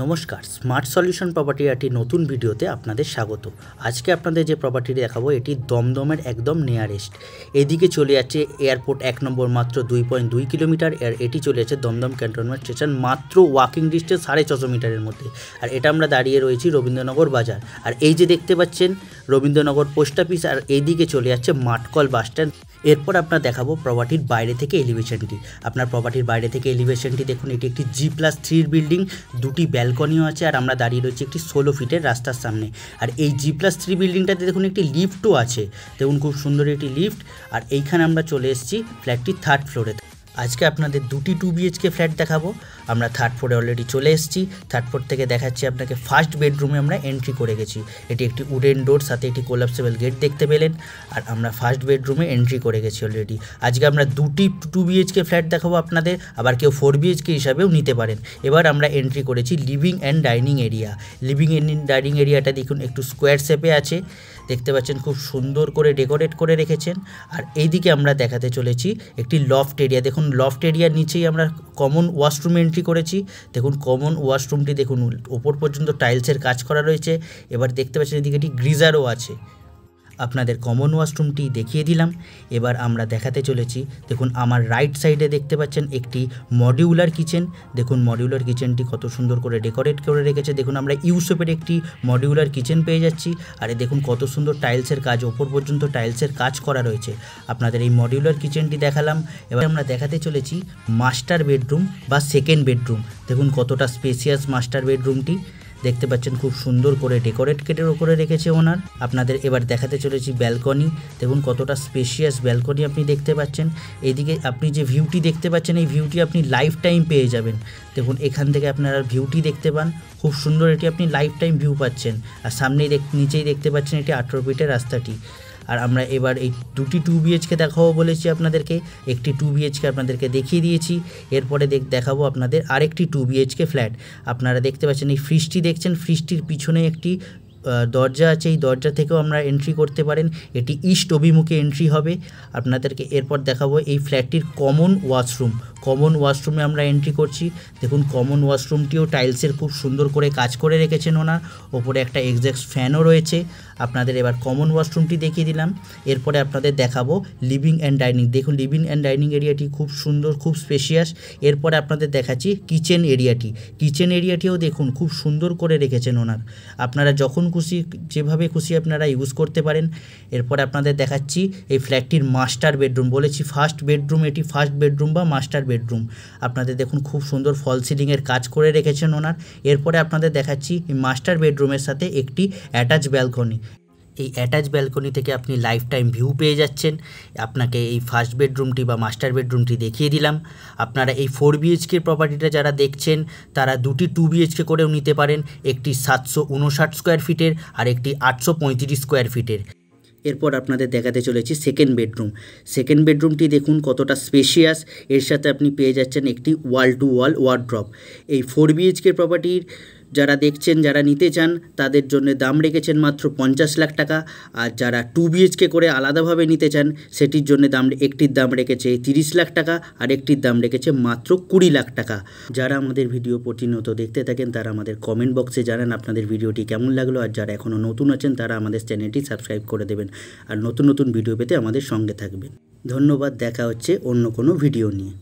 নমস্কার, smart solution প্রপার্টির একটি নতুন ভিডিওতে আপনাদের স্বাগত। আজকে আপনাদের যে প্রপার্টিটি দেখাবো এটি দমদমের একদম নিয়ারেস্ট। এদিকে চলে যাচ্ছে এয়ারপোর্ট 1 নম্বর মাত্র 2.2 কিলোমিটার, আর এটি চলে যাচ্ছে দমদম ক্যান্টনমেন্ট স্টেশন মাত্র ওয়াকিং ডিস্টেন্স 650 মিটারের মধ্যে। আর এটা আমরা দাঁড়িয়ে রয়েছি রবীন্দ্রনগর বাজার। আর এই যে দেখতে পাচ্ছেন রবীন্দ্রনগর পোস্ট অফিস, আর এইদিকে চলে যাচ্ছে মাঠকল বাস স্ট্যান্ড। এরপর আপনার দেখাবো প্রপার্টির বাইরে থেকে এলিভেশনটি। আপনার প্রপার্টির বাইরে থেকে এলিভেশনটি দেখুন, এটি একটি G+3 বিল্ডিং, দুটি ব্যালকনিও আছে, আর আমরা দাঁড়িয়ে রয়েছি একটি 16 ফিটের রাস্তার সামনে। আর এই G+3 বিল্ডিংটাতে দেখুন একটি লিফটও আছে, দেখুন খুব সুন্দর একটি লিফট। আর এইখানে আমরা চলে এসেছি ফ্ল্যাটটির 3rd ফ্লোরে। আজকে আপনাদের দুটি 2 BHK ফ্ল্যাট দেখাবো। আমরা 3rd ফ্লোরে অলরেডি চলে এসেছি। 3rd ফ্লোর থেকে দেখাচ্ছি আপনাকে ফার্স্ট বেডরুমে আমরা এন্ট্রি করে গেছি। এটি একটি উডেন ডোর, সাথে একটি কোলাপসেবল গেট দেখতে পেলেন। আর আমরা ফার্স্ট বেডরুমে এন্ট্রি করে গেছি অলরেডি। আজকে আমরা দুটি 2 BHK ফ্ল্যাট দেখাবো আপনাদের, আবার কেউ 4 BHK হিসাবেও নিতে পারেন। এবার আমরা এন্ট্রি করেছি living and dining area. Living and dining এরিয়াটা দেখুন একটু স্কোয়ার শেপে আছে, দেখতে পাচ্ছেন খুব সুন্দর করে ডেকোরেট করে রেখেছেন। আর এইদিকে আমরা দেখাতে চলেছি একটি লফট এরিয়া। দেখুন লফট এরিয়ার নিচেই আমরা কমন ওয়াশরুম এন্ট্রি করেছি। দেখুন কমন ওয়াশরুমটি দেখুন ওপর পর্যন্ত টাইলসের কাজ করা রয়েছে। এবার দেখতে পাচ্ছেন এদিকে একটি গ্রিজারও আছে। আপনাদের কমন ওয়াশরুমটি দেখিয়ে দিলাম। এবার আমরা দেখাতে চলেছি, দেখুন আমার রাইট সাইডে দেখতে পাচ্ছেন একটি মডিউলার কিচেন। দেখুন মডিউলার কিচেনটি কত সুন্দর করে ডেকোরেট করে রেখেছে। দেখুন আমরা ইউ শেপের একটি মডিউলার কিচেন পেয়ে যাচ্ছি। আর দেখুন কত সুন্দর টাইলসের কাজ, ওপর পর্যন্ত টাইলসের কাজ করা রয়েছে। আপনাদের এই মডিউলার কিচেনটি দেখালাম। এবার আমরা দেখাতে চলেছি মাস্টার বেডরুম বা সেকেন্ড বেডরুম। দেখুন কতটা স্পেসিয়াস মাস্টার বেডরুমটি, দেখতে পাচ্ছেন খুব সুন্দর করে ডেকোরেট করে রেখেছে ওনার। আপনাদের এবার দেখাতে চলেছি ব্যালকনি। দেখুন কতটা স্পেশিয়াস ব্যালকনি আপনি দেখতে পাচ্ছেন। এইদিকে আপনি যে ভিউটি দেখতে পাচ্ছেন, এই ভিউটি আপনি লাইফ টাইম পেয়ে যাবেন। দেখুন এখান থেকে আপনারা ভিউটি দেখতে পান, খুব সুন্দর, এটি আপনি লাইফ টাইম ভিউ পাচ্ছেন। আর সামনেই নিচেই দেখতে পাচ্ছেন এটি 18 ফিটের রাস্তাটি। আর আমরা এবার এই দুটি 2 BHK দেখাবো বলেছি আপনাদেরকে। একটি 2 BHK আপনাদেরকে দেখিয়ে দিয়েছি। এরপরে দেখাবো আপনাদের আরেকটি 2 BHK ফ্ল্যাট। আপনারা দেখতে পাচ্ছেন এই ফ্রিজটি দেখছেন, ফ্রিজটির পিছনে একটি দরজা আছে। এই দরজা থেকেও আমরা এন্ট্রি করতে পারেন। এটি ইস্ট অভিমুখে এন্ট্রি হবে আপনাদেরকে। এরপর দেখাবো এই ফ্ল্যাটটির কমন ওয়াশরুম। কমন ওয়াশরুমে আমরা এন্ট্রি করছি। দেখুন কমন ওয়াশরুমটিও টাইলসের খুব সুন্দর করে কাজ করে রেখেছেন ওনার। ওপরে একটা এক্সস্ট ফ্যানও রয়েছে। আপনাদের এবার কমন ওয়াশরুমটি দেখিয়ে দিলাম। এরপরে আপনাদের দেখাবো লিভিং অ্যান্ড ডাইনিং। দেখুন লিভিং অ্যান্ড ডাইনিং এরিয়াটি খুব সুন্দর, খুব স্পেশিয়াস। এরপরে আপনাদের দেখাচ্ছি কিচেন এরিয়াটি। কিচেন এরিয়াটিও দেখুন খুব সুন্দর করে রেখেছেন ওনার। আপনারা যখন খুশি যেভাবে খুশি আপনারা ইউজ করতে পারেন। এরপরে আপনাদের দেখাচ্ছি এই ফ্ল্যাটটির মাস্টার বেডরুম। বলেছি ফার্স্ট বেডরুম, এটি ফার্স্ট বেডরুম বা মাস্টার বেডরুম। আপনাদের দেখুন খুব সুন্দর ফল সিলিংয়ের কাজ করে রেখেছেন ওনার। এরপরে আপনাদের দেখাচ্ছি এই মাস্টার বেডরুমের সাথে একটি অ্যাটাচ ব্যালকনি। এই অ্যাটাচ ব্যালকনি থেকে আপনি লাইফ টাইম ভিউ পেয়ে যাচ্ছেন। আপনাকে এই ফার্স্ট বেডরুমটি বা মাস্টার বেডরুমটি দেখিয়ে দিলাম। আপনারা এই 4 BHK প্রপার্টিটা যারা দেখছেন তারা দুটি 2 BHK করেও নিতে পারেন। একটি 759 স্কোয়ার ফিটের আর একটি 835 স্কোয়ার ফিটের। এরপর আপনাদের দেখাতে চলেছি সেকেন্ড বেডরুম। সেকেন্ড বেডরুমটি দেখুন কতটা স্পেশিয়াস। এর সাথে আপনি পেয়ে যাচ্ছেন একটি ওয়াল টু ওয়াল ওয়ার্ড্রপ। এই 4 BHK প্রপার্টির যারা দেখছেন, যারা নিতে চান তাদের জন্য দাম রেখেছেন মাত্র 50 লাখ টাকা। আর যারা 2 BHK করে আলাদাভাবে নিতে চান সেটির জন্য একটির দাম রেখেছে 30 লাখ টাকা, আর একটির দাম রেখেছে মাত্র 20 লাখ টাকা। যারা আমাদের ভিডিও প্রতিনিয়ত দেখতে থাকেন তারা আমাদের কমেন্ট বক্সে জানান আপনাদের ভিডিওটি কেমন লাগলো। আর যারা এখনও নতুন আছেন তারা আমাদের চ্যানেলটি সাবস্ক্রাইব করে দেবেন। আর নতুন নতুন ভিডিও পেতে আমাদের সঙ্গে থাকবেন। ধন্যবাদ। দেখা হচ্ছে অন্য কোনো ভিডিও নিয়ে।